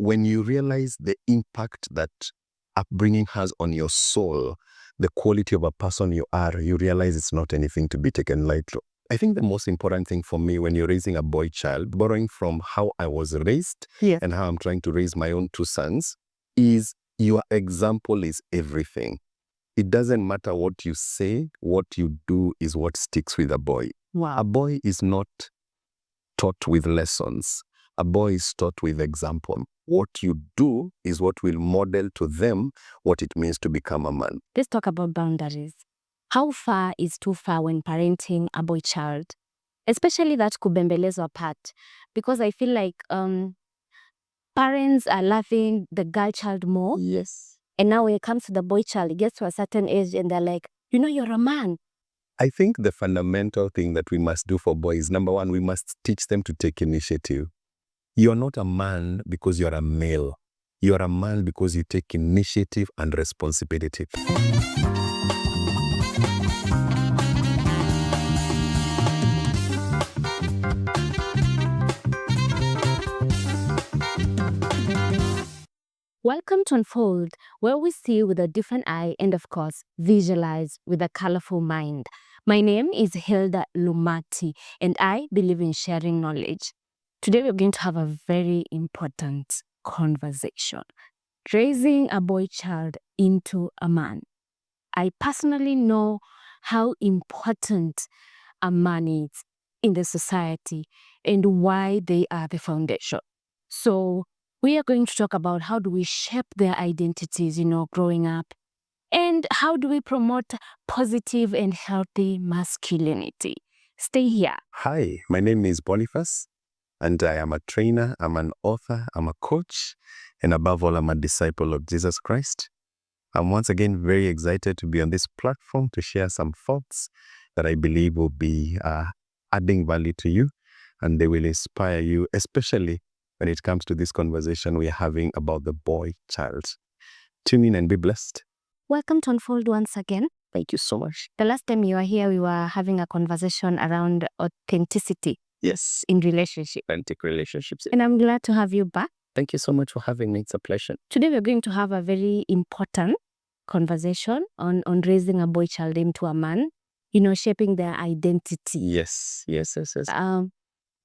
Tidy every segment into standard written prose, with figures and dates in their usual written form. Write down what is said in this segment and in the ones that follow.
when you realize the impact that upbringing has on your soul, the quality of a person you are, you realize it's not anything to be taken lightly. I think the most important thing for me when you're raising a boy child, borrowing from how I was raised and how I'm trying to raise my own two sons, is your example is everything. It doesn't matter what you say, what you do is what sticks with a boy. Wow. A boy is not taught with lessons. A boy is taught with example. What you do is what will model to them what it means to become a man. Let's talk about boundaries. How far is too far when parenting a boy child? Especially that kubembelezo part. Because I feel like parents are loving the girl child more. Yes. And now when it comes to the boy child, it gets to a certain age and they're like, you're a man. I think the fundamental thing that we must do for boys, number one, we must teach them to take initiative. You're not a man because you're a male. You're a man because you take initiative and responsibility. Welcome to Unfold, where we see with a different eye and, of course, visualize with a colorful mind. My name is Hilda Lumati, and I believe in sharing knowledge. Today, we're going to have a very important conversation. Raising a boy child into a man. I personally know how important a man is in the society and why they are the foundation. So we are going to talk about how do we shape their identities, growing up, and how do we promote positive and healthy masculinity. Stay here. Hi, my name is Boniface, and I am a trainer, I'm an author, I'm a coach, and above all, I'm a disciple of Jesus Christ. I'm once again very excited to be on this platform to share some thoughts that I believe will be adding value to you, and they will inspire you, especially when it comes to this conversation we're having about the boy child. Tune in and be blessed. Welcome to Unfold once again. Thank you so much. The last time you were here, we were having a conversation around authenticity. Yes. In relationship. Authentic relationships. And I'm glad to have you back. Thank you so much for having me. It's a pleasure. Today, we're going to have a very important conversation on raising a boy child into a man, shaping their identity. Yes.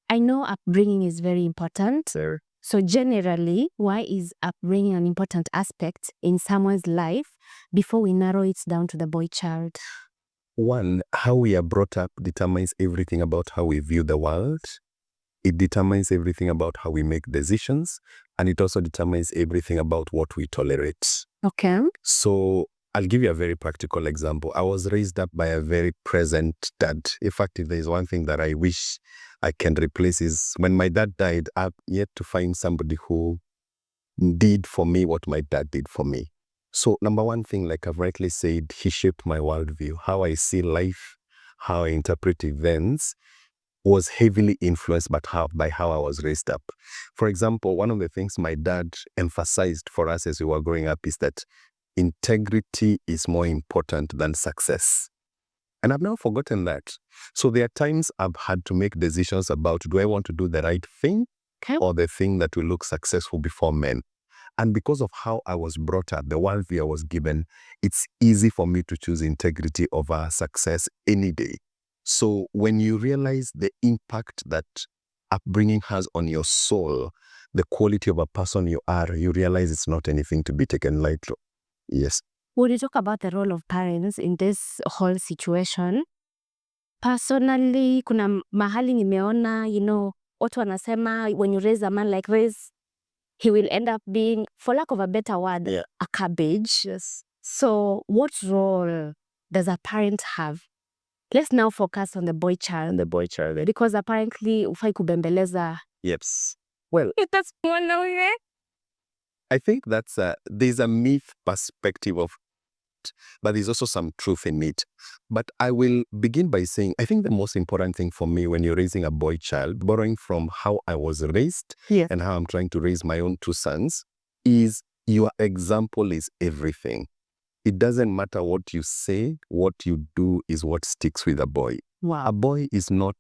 I know upbringing is very important. Sir. So generally, why is upbringing an important aspect in someone's life before we narrow it down to the boy child? One, how we are brought up determines everything about how we view the world. It determines everything about how we make decisions. And it also determines everything about what we tolerate. Okay. So I'll give you a very practical example. I was raised up by a very present dad. In fact, if there's one thing that I wish I can replace is when my dad died, I've yet to find somebody who did for me what my dad did for me. So number one thing, like I've rightly said, he shaped my worldview. How I see life, how I interpret events was heavily influenced by how I was raised up. For example, one of the things my dad emphasized for us as we were growing up is that integrity is more important than success. And I've now forgotten that. So there are times I've had to make decisions about, do I want to do the right thing or the thing that will look successful before men? And because of how I was brought up, the worldview I was given, it's easy for me to choose integrity over success any day. So when you realize the impact that upbringing has on your soul, the quality of a person you are, you realize it's not anything to be taken lightly. Yes. When you talk about the role of parents in this whole situation, personally, kuna mahali nimeona, watu wanasema, when you raise a man like this, he will end up being, for lack of a better word, a cabbage. Yes. So what role does a parent have? Let's now focus on the boy child. Because apparently, ufai kubembeleza. Yes. Well, That's one way. I think there's a myth perspective of it, but there's also some truth in it. But I will begin by saying, I think the most important thing for me when you're raising a boy child, borrowing from how I was raised and how I'm trying to raise my own two sons, is your example is everything. It doesn't matter what you say, what you do is what sticks with a boy. Wow. A boy is not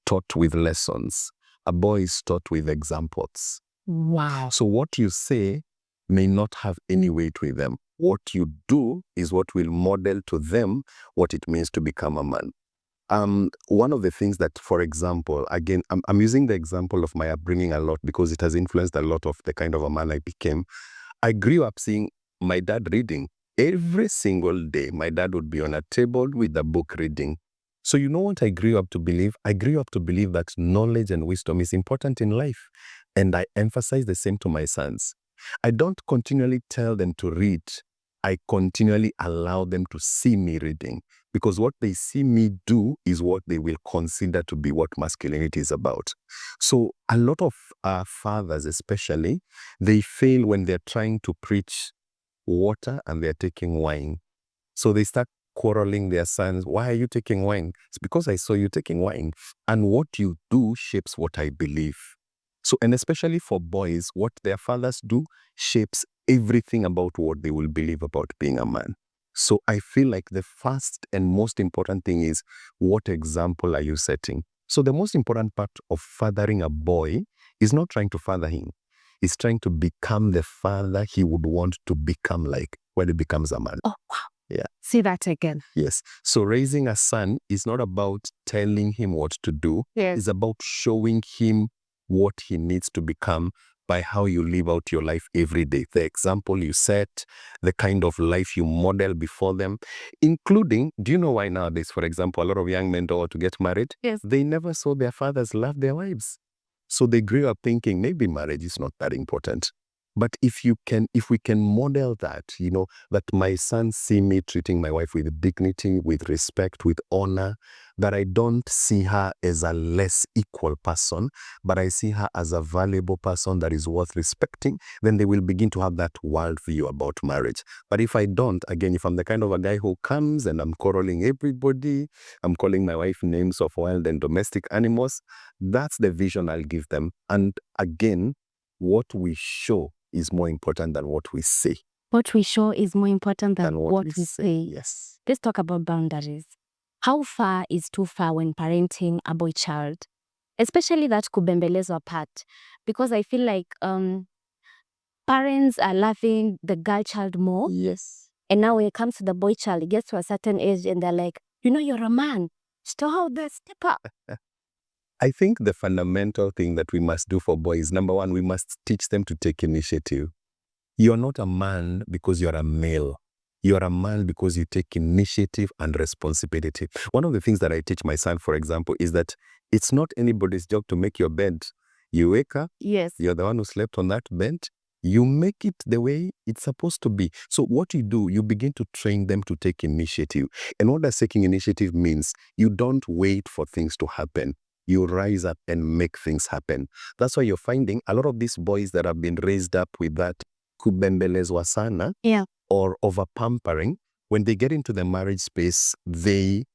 taught with lessons. A boy is taught with examples. Wow. So what you say may not have any weight with them. What you do is what will model to them what it means to become a man. One of the things that, for example, again, I'm using the example of my upbringing a lot because it has influenced a lot of the kind of a man I became. I grew up seeing my dad reading. Every single day, my dad would be on a table with a book reading. So you know what I grew up to believe? I grew up to believe that knowledge and wisdom is important in life. And I emphasize the same to my sons. I don't continually tell them to read. I continually allow them to see me reading. Because what they see me do is what they will consider to be what masculinity is about. So a lot of fathers especially, they fail when they're trying to preach water and they're taking wine. So they start quarreling their sons. Why are you taking wine? It's because I saw you taking wine. And what you do shapes what I believe. So, and especially for boys, what their fathers do shapes everything about what they will believe about being a man. So I feel like the first and most important thing is, what example are you setting? So the most important part of fathering a boy is not trying to father him. He's trying to become the father he would want to become like when he becomes a man. Oh, wow. Yeah. Say that again. Yes. So raising a son is not about telling him what to do. Yes. It's about showing him what he needs to become by how you live out your life every day. The example you set, the kind of life you model before them, including, do you know why nowadays, for example, a lot of young men don't want to get married? Yes. They never saw their fathers love their wives. So they grew up thinking maybe marriage is not that important. But if we can model that, that my sons see me treating my wife with dignity, with respect, with honor, that I don't see her as a less equal person, but I see her as a valuable person that is worth respecting, then they will begin to have that worldview about marriage. But if I don't, again, if I'm the kind of a guy who comes and I'm quarreling everybody, I'm calling my wife names of wild and domestic animals, that's the vision I'll give them. And again, what we show is more important than what we say. What we show is more important than what we say. Yes. Let's talk about boundaries. How far is too far when parenting a boy child? Especially that kubembelezwa part. Because I feel like parents are loving the girl child more. Yes. And now when it comes to the boy child, it gets to a certain age and they're like, you're a man. Step up. I think the fundamental thing that we must do for boys, number one, we must teach them to take initiative. You're not a man because you're a male. You're a man because you take initiative and responsibility. One of the things that I teach my son, for example, is that it's not anybody's job to make your bed. You wake up, Yes. you're the one who slept on that bed. You make it the way it's supposed to be. So what you do, you begin to train them to take initiative. And what does taking initiative means? You don't wait for things to happen. You rise up and make things happen. That's why you're finding a lot of these boys that have been raised up with that kubembelezwa sana, or over pampering, when they get into the marriage space, they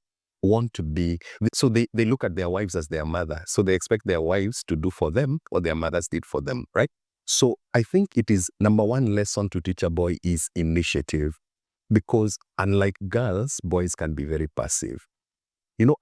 want to be, so they look at their wives as their mother. So they expect their wives to do for them what their mothers did for them, right? So I think it is number one lesson to teach a boy is initiative. Because unlike girls, boys can be very passive.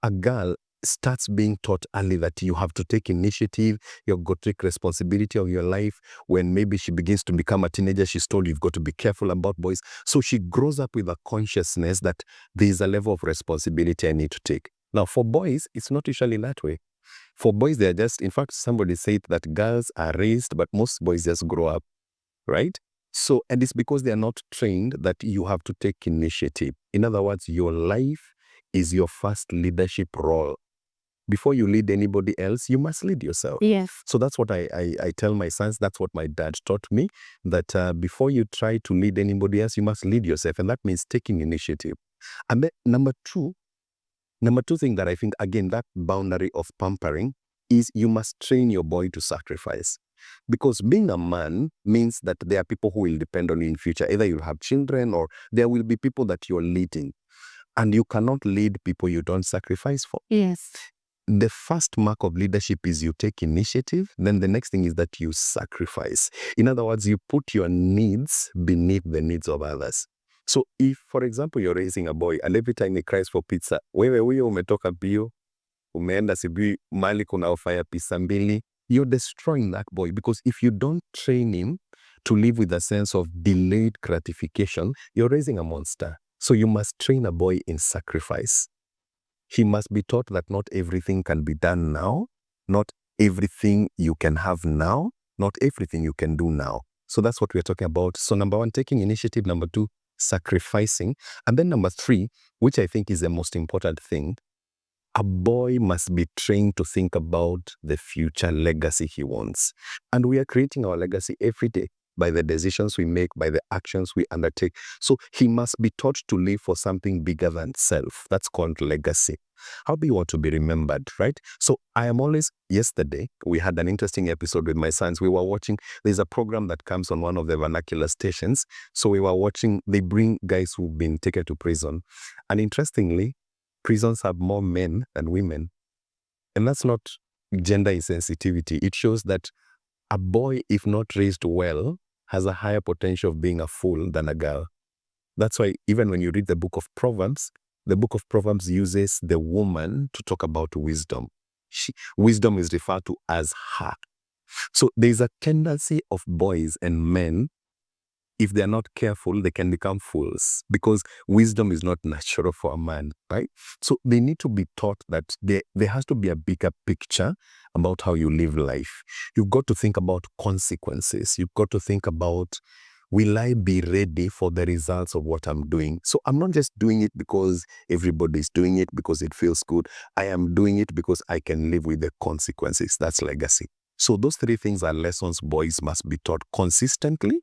A girl starts being taught early that you have to take initiative, you've got to take responsibility of your life. When maybe she begins to become a teenager, she's told you've got to be careful about boys. So she grows up with a consciousness that there is a level of responsibility I need to take. Now, for boys, it's not usually that way. For boys, they're just, in fact, somebody said that girls are raised, but most boys just grow up, right? So, and it's because they are not trained that you have to take initiative. In other words, your life is your first leadership role. Before you lead anybody else, you must lead yourself. Yes. So that's what I tell my sons. That's what my dad taught me, that before you try to lead anybody else, you must lead yourself. And that means taking initiative. And then number two thing that I think, again, that boundary of pampering is you must train your boy to sacrifice. Because being a man means that there are people who will depend on you in future. Either you'll have children or there will be people that you're leading. And you cannot lead people you don't sacrifice for. Yes. The first mark of leadership is you take initiative. Then the next thing is that you sacrifice. In other words, you put your needs beneath the needs of others. So if, for example, you're raising a boy and every time he cries for pizza, wewe huyo umetoka bio, umeenda sijui mali kuna ofa ya pizza mbili, you're destroying that boy, because if you don't train him to live with a sense of delayed gratification, you're raising a monster. So you must train a boy in sacrifice. He must be taught that not everything can be done now, not everything you can have now, not everything you can do now. So that's what we're talking about. So number one, taking initiative. Number two, sacrificing. And then number three, which I think is the most important thing, a boy must be trained to think about the future legacy he wants. And we are creating our legacy every day by the decisions we make, by the actions we undertake. So he must be taught to live for something bigger than self. That's called legacy. How do you want to be remembered, right? So I am always, yesterday, we had an interesting episode with my sons. We were watching, there's a program that comes on one of the vernacular stations. So we were watching, they bring guys who've been taken to prison. And interestingly, prisons have more men than women. And that's not gender insensitivity. It shows that a boy, if not raised well, has a higher potential of being a fool than a girl. That's why even when you read the book of Proverbs uses the woman to talk about wisdom. Wisdom is referred to as her. So there's a tendency of boys and men, if they're not careful, they can become fools, because wisdom is not natural for a man, right? So they need to be taught that there has to be a bigger picture about how you live life. You've got to think about consequences. You've got to think about, will I be ready for the results of what I'm doing? So I'm not just doing it because everybody's doing it because it feels good. I am doing it because I can live with the consequences. That's legacy. So those three things are lessons boys must be taught consistently,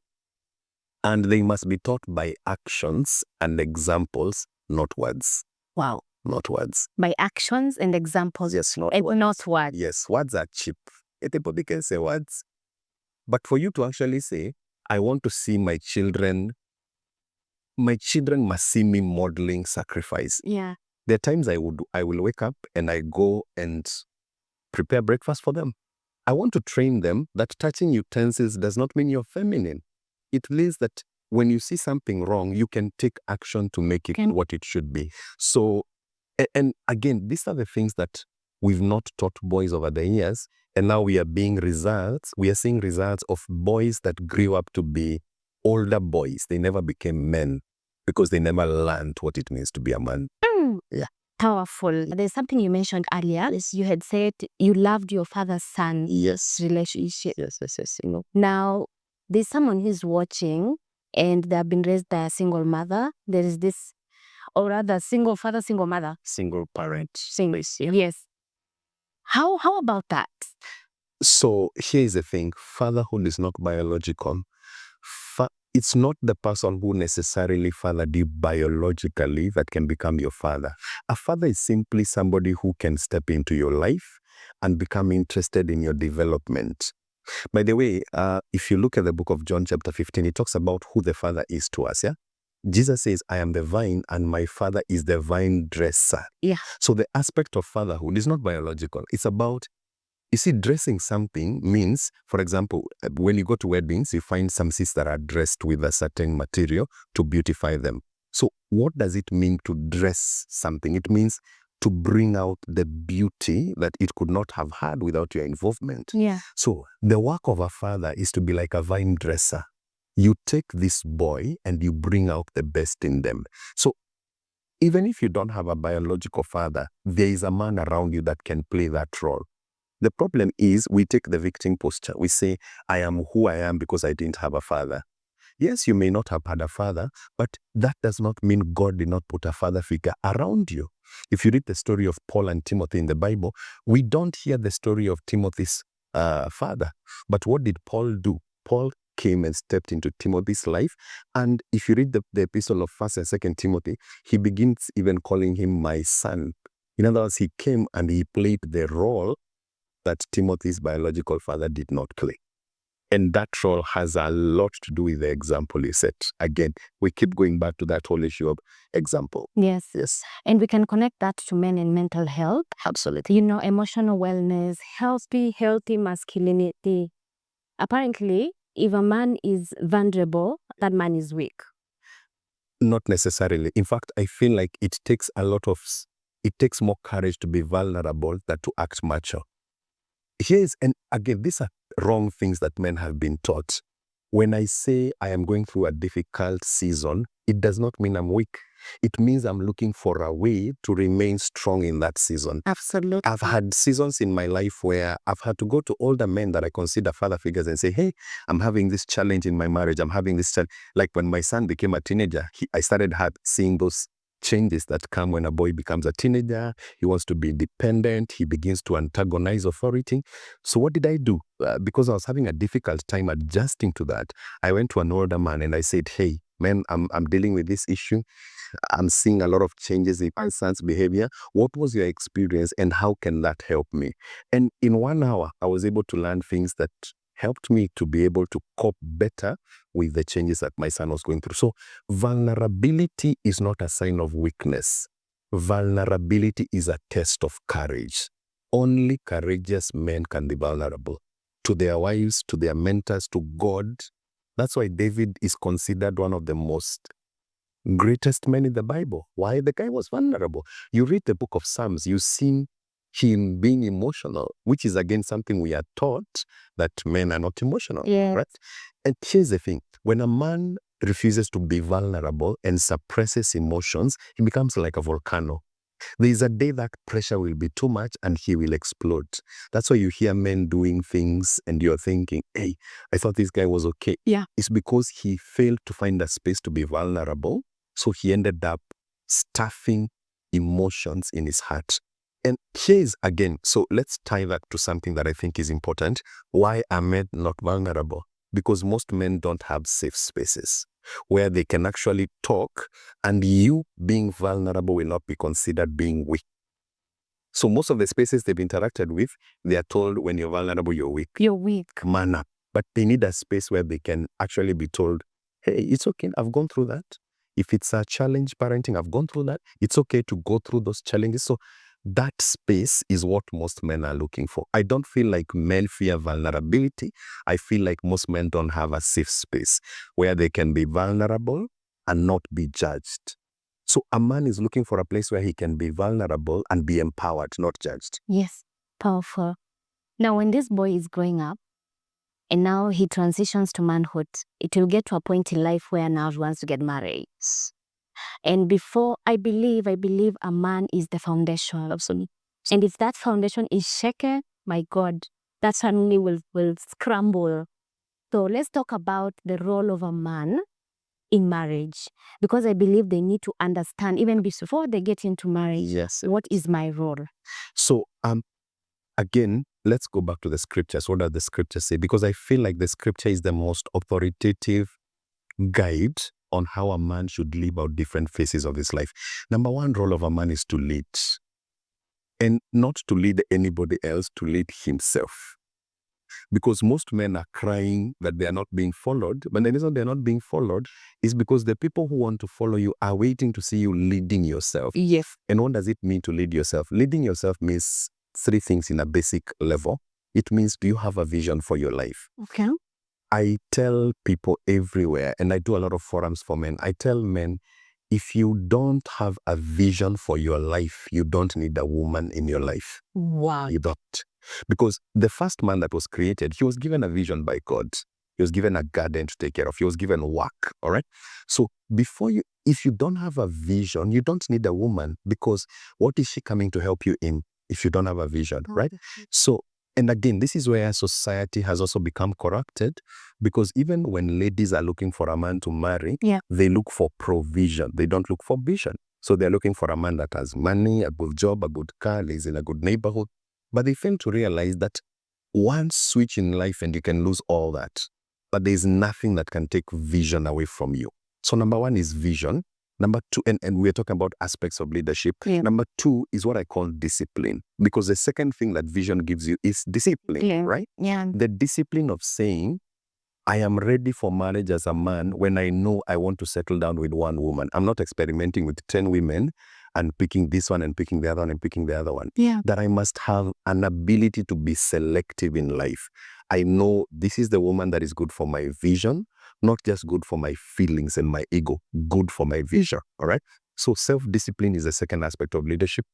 and they must be taught by actions and examples, not words. Wow. Not words. By actions and examples. Yes, not and words. not words. Yes, words are cheap. Everybody can say words. But for you to actually say, I want to see my children must see me modeling sacrifice. Yeah. There are times I will wake up and I go and prepare breakfast for them. I want to train them that touching utensils does not mean you're feminine. It means that when you see something wrong, you can take action to make it what it should be. So, and again, these are the things that we've not taught boys over the years. And now we are seeing results of boys that grew up to be older boys. They never became men because they never learned what it means to be a man. Yeah. Powerful. There's something you mentioned earlier. You had said you loved your father's son. Yes. Relationship. Yes. Now, there's someone who's watching and they have been raised by a single mother. There is this, or rather, single father, single mother. Single parent. Yes. How about that? So here is the thing. Fatherhood is not biological. It's not the person who necessarily fathered you biologically that can become your father. A father is simply somebody who can step into your life and become interested in your development. By the way, if you look at the book of John chapter 15, it talks about who the father is to us, yeah? Jesus says, I am the vine and my father is the vine dresser. Yeah. So the aspect of fatherhood is not biological. It's about, you see, dressing something means, for example, when you go to weddings, you find some seats that are dressed with a certain material to beautify them. So what does it mean to dress something? It means to bring out the beauty that it could not have had without your involvement. Yeah. So the work of a father is to be like a vine dresser. You take this boy and you bring out the best in them. So even if you don't have a biological father, there is a man around you that can play that role. The problem is we take the victim posture. We say, I am who I am because I didn't have a father. Yes, you may not have had a father, but that does not mean God did not put a father figure around you. If you read the story of Paul and Timothy in the Bible, we don't hear the story of Timothy's father. But what did Paul do? Paul came and stepped into Timothy's life. And if you read the epistle of 1st and 2nd Timothy, he begins even calling him my son. In other words, he came and he played the role that Timothy's biological father did not play. And that role has a lot to do with the example you set. Again, we keep going back to that whole issue of example. Yes. Yes. And we can connect that to men and mental health. Absolutely. Emotional wellness, healthy masculinity. Apparently, if a man is vulnerable, that man is weak. Not necessarily. In fact, I feel like it takes more courage to be vulnerable than to act macho. and again, these are wrong things that men have been taught. When I say I am going through a difficult season, it does not mean I'm weak. It means I'm looking for a way to remain strong in that season. Absolutely. I've had seasons in my life where I've had to go to older men that I consider father figures and say, hey, I'm having this challenge in my marriage. I'm having this challenge. Like when my son became a teenager, I started seeing those changes that come when a boy becomes a teenager. He wants to be independent. He begins to antagonize authority. So what did I do? Because I was having a difficult time adjusting to that, I went to an older man and I said, hey, man, I'm dealing with this issue. I'm seeing a lot of changes in my son's behavior. What was your experience and how can that help me? And in 1 hour, I was able to learn things that helped me to be able to cope better with the changes that my son was going through. So vulnerability is not a sign of weakness. Vulnerability is a test of courage. Only courageous men can be vulnerable to their wives, to their mentors, to God. That's why David is considered one of the most greatest men in the Bible. Why? The guy was vulnerable. You read the book of Psalms, you see him being emotional, which is again something we are taught that men are not emotional, right? And here's the thing. When a man refuses to be vulnerable and suppresses emotions, he becomes like a volcano. There is a day that pressure will be too much and he will explode. That's why you hear men doing things and you're thinking, hey, I thought this guy was okay. Yeah. It's because he failed to find a space to be vulnerable. So he ended up stuffing emotions in his heart. And here's again, so let's tie that to something that I think is important. Why are men not vulnerable? Because most men don't have safe spaces where they can actually talk, and you being vulnerable will not be considered being weak. So most of the spaces they've interacted with, they are told when you're vulnerable, you're weak. You're weak. Man up. But they need a space where they can actually be told, hey, it's okay, I've gone through that. If it's a challenge parenting, I've gone through that. It's okay to go through those challenges. So that space is what most men are looking for. I don't feel like men fear vulnerability. I feel like most men don't have a safe space where they can be vulnerable and not be judged. So a man is looking for a place where he can be vulnerable and be empowered, not judged. Yes, powerful. Now, when this boy is growing up and now he transitions to manhood, it will get to a point in life where now he wants to get married. And before, I believe a man is the foundation. Absolutely. And if that foundation is shaken, my God, that suddenly will scramble. So let's talk about the role of a man in marriage, because I believe they need to understand even before they get into marriage. Yes. What is my role? So again, let's go back to the scriptures. What does the scripture say? Because I feel like the scripture is the most authoritative guide on how a man should live out different phases of his life. Number one role of a man is to lead. And not to lead anybody else, to lead himself. Because most men are crying that they are not being followed. But the reason they're not being followed is because the people who want to follow you are waiting to see you leading yourself. Yes. And what does it mean to lead yourself? Leading yourself means three things in a basic level. It means, do you have a vision for your life? Okay. I tell people everywhere, and I do a lot of forums for men. I tell men, if you don't have a vision for your life, you don't need a woman in your life. Wow. You don't. Because the first man that was created, he was given a vision by God. He was given a garden to take care of. He was given work, all right? So if you don't have a vision, you don't need a woman, because what is she coming to help you in if you don't have a vision, right? So, and again, this is where society has also become corrupted, because even when ladies are looking for a man to marry, they look for provision. They don't look for vision. So they're looking for a man that has money, a good job, a good car, lives in a good neighborhood. But they fail to realize that one switch in life and you can lose all that. But there's nothing that can take vision away from you. So number one is vision. Number two, and we're talking about aspects of leadership. Number two is what I call discipline. Because the second thing that vision gives you is discipline, right? The discipline of saying, I am ready for marriage as a man when I know I want to settle down with one woman. I'm not experimenting with 10 women and picking this one and picking the other one and picking the other one. That I must have an ability to be selective in life. I know this is the woman that is good for my vision, not just good for my feelings and my ego, good for my vision, all right? So self-discipline is the second aspect of leadership.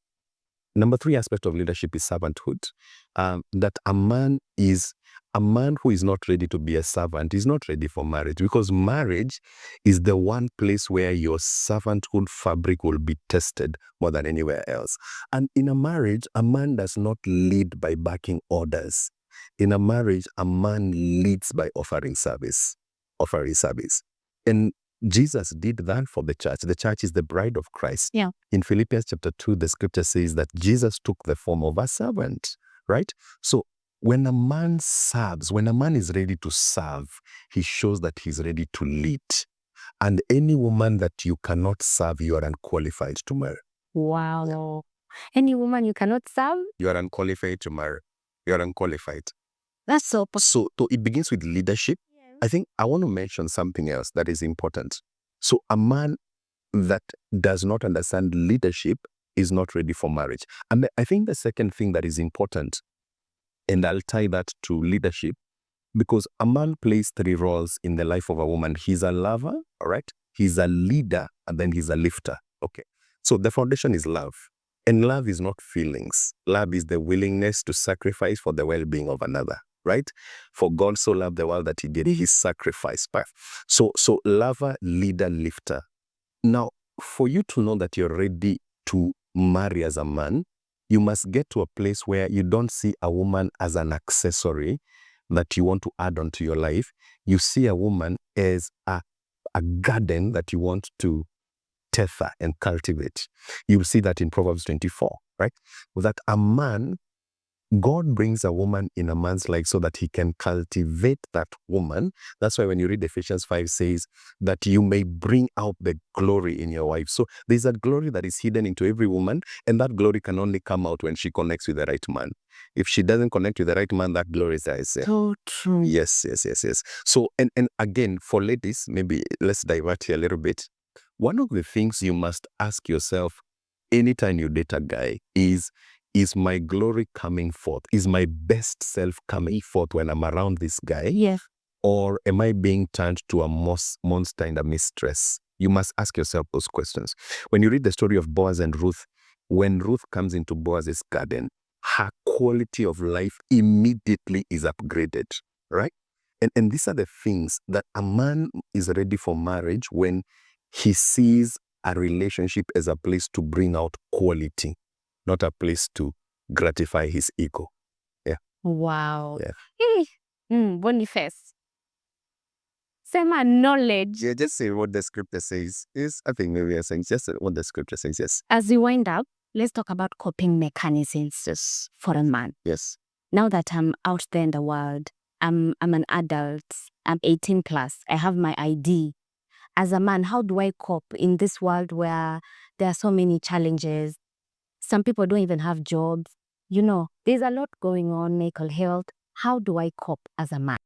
Number 3 aspect of leadership is servanthood. That a man who is not ready to be a servant is not ready for marriage, because marriage is the one place where your servanthood fabric will be tested more than anywhere else. And in a marriage, a man does not lead by backing orders. In a marriage, a man leads by offering service. And Jesus did that for the church. The church is the bride of Christ. Yeah. In Philippians chapter 2, the scripture says that Jesus took the form of a servant, right? So when a man serves, when a man is ready to serve, he shows that he's ready to lead. And any woman that you cannot serve, you are unqualified to marry. Wow. Any woman you cannot serve? You are unqualified to marry. You are unqualified. That's so So it begins with leadership. I think I want to mention something else that is important. So a man that does not understand leadership is not ready for marriage. And I think the second thing that is important, and I'll tie that to leadership, because a man plays 3 roles in the life of a woman. He's a lover, all right? He's a leader, and then he's a lifter. Okay. So the foundation is love. And love is not feelings. Love is the willingness to sacrifice for the well-being of another, right? For God so loved the world that he did his sacrifice. So lover, leader, lifter. Now, for you to know that you're ready to marry as a man, you must get to a place where you don't see a woman as an accessory that you want to add on to your life. You see a woman as a garden that you want to tether and cultivate. You'll see that in Proverbs 24, right? That a man, God brings a woman in a man's life so that he can cultivate that woman. That's why when you read Ephesians 5 says that you may bring out the glory in your wife. So there's a glory that is hidden into every woman, and that glory can only come out when she connects with the right man. If she doesn't connect with the right man, that glory dies. so true. Yes. So, and again, for ladies, maybe let's divert here a little bit. One of the things you must ask yourself anytime you date a guy is my glory coming forth? Is my best self coming forth when I'm around this guy? Yes. Or am I being turned to a monster and a mistress? You must ask yourself those questions. When you read the story of Boaz and Ruth, when Ruth comes into Boaz's garden, her quality of life immediately is upgraded, right? And these are the things that a man is ready for marriage when he sees a relationship as a place to bring out quality, not a place to gratify his ego. Wow. Yeah. Boniface. Sema knowledge. Yeah, just say what the scripture says. I think maybe you're saying just what the scripture says, yes. As we wind up, let's talk about coping mechanisms for a man. Yes. Now that I'm out there in the world, I'm an adult, I'm 18 plus, I have my ID. As a man, how do I cope in this world where there are so many challenges? Some people don't even have jobs. There's a lot going on, mental health. How do I cope as a man?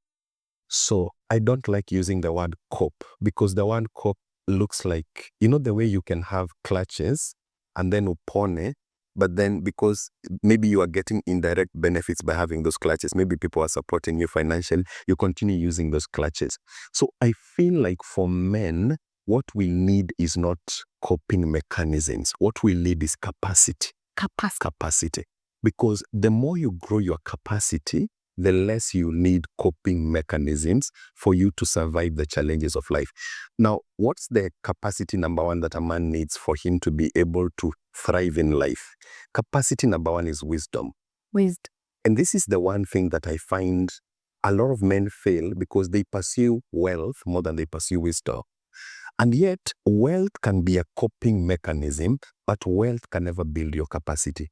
So I don't like using the word cope, because the word cope looks like, the way you can have clutches and then upone, but then because maybe you are getting indirect benefits by having those clutches, maybe people are supporting you financially, you continue using those clutches. So I feel like for men, what we need is not coping mechanisms. What we need is capacity. Capacity. Because the more you grow your capacity, the less you need coping mechanisms for you to survive the challenges of life. Now, what's the capacity number 1 that a man needs for him to be able to thrive in life? Capacity number 1 is wisdom. And this is the one thing that I find a lot of men fail because they pursue wealth more than they pursue wisdom. And yet, wealth can be a coping mechanism, but wealth can never build your capacity.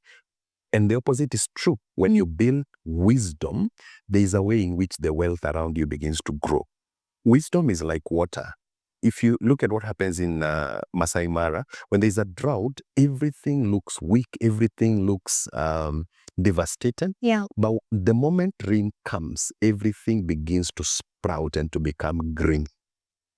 And the opposite is true. When you build wisdom, there is a way in which the wealth around you begins to grow. Wisdom is like water. If you look at what happens in Masai Mara, when there's a drought, everything looks weak, everything looks devastated. Yeah. But the moment rain comes, everything begins to sprout and to become green.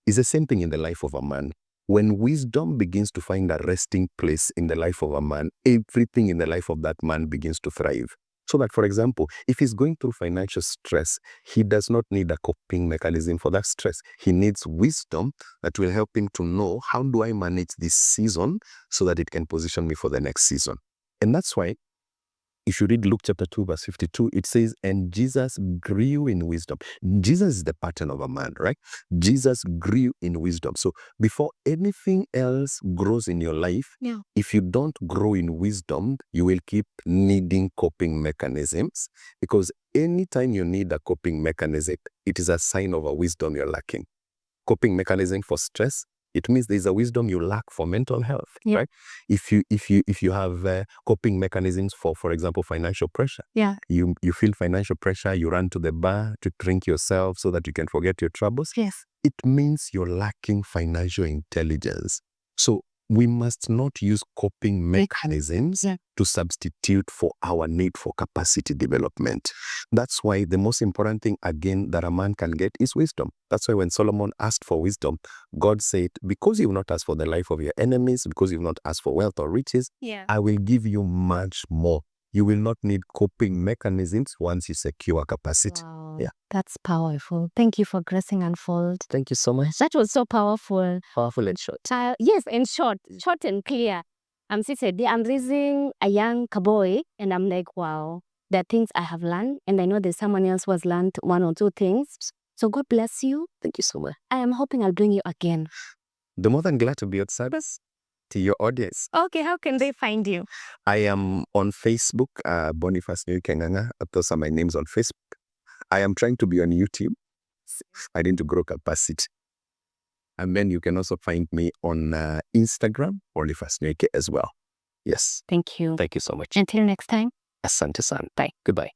It's the same thing in the life of a man. When wisdom begins to find a resting place in the life of a man, everything in the life of that man begins to thrive. So that, for example, if he's going through financial stress, he does not need a coping mechanism for that stress. He needs wisdom that will help him to know, how do I manage this season so that it can position me for the next season? And that's why if you read Luke chapter 2, verse 52, it says, and Jesus grew in wisdom. Jesus is the pattern of a man, right? Jesus grew in wisdom. So before anything else grows in your life, if you don't grow in wisdom, you will keep needing coping mechanisms, because anytime you need a coping mechanism, it is a sign of a wisdom you're lacking. Coping mechanism for stress, it means there's a wisdom you lack for mental health, right? If you have coping mechanisms for example, financial pressure, you feel financial pressure, you run to the bar to drink yourself so that you can forget your troubles. It means you're lacking financial intelligence. So we must not use coping mechanisms to substitute for our need for capacity development. That's why the most important thing, again, that a man can get is wisdom. That's why when Solomon asked for wisdom, God said, because you've not asked for the life of your enemies, because you've not asked for wealth or riches, I will give you much more. You will not need coping mechanisms once you secure capacity. Wow, that's powerful. Thank you for gracing Unfold. Thank you so much. That was so powerful. Powerful and short. Yes, and short and clear. I'm sitting there, I'm raising a young boy, and I'm like, wow, there are things I have learned, and I know there's someone else who has learned one or two things. So God bless you. Thank you so much. I am hoping I'll bring you again. The more than glad to be of service to your audience. Okay, how can they find you? I am on Facebook, Boniface Kenganga. Those are my names on Facebook. I am trying to be on YouTube. I need to grow capacity. And then you can also find me on Instagram, Boniface as well. Yes. Thank you. Thank you so much. Until next time. Asante sana. Bye. Goodbye.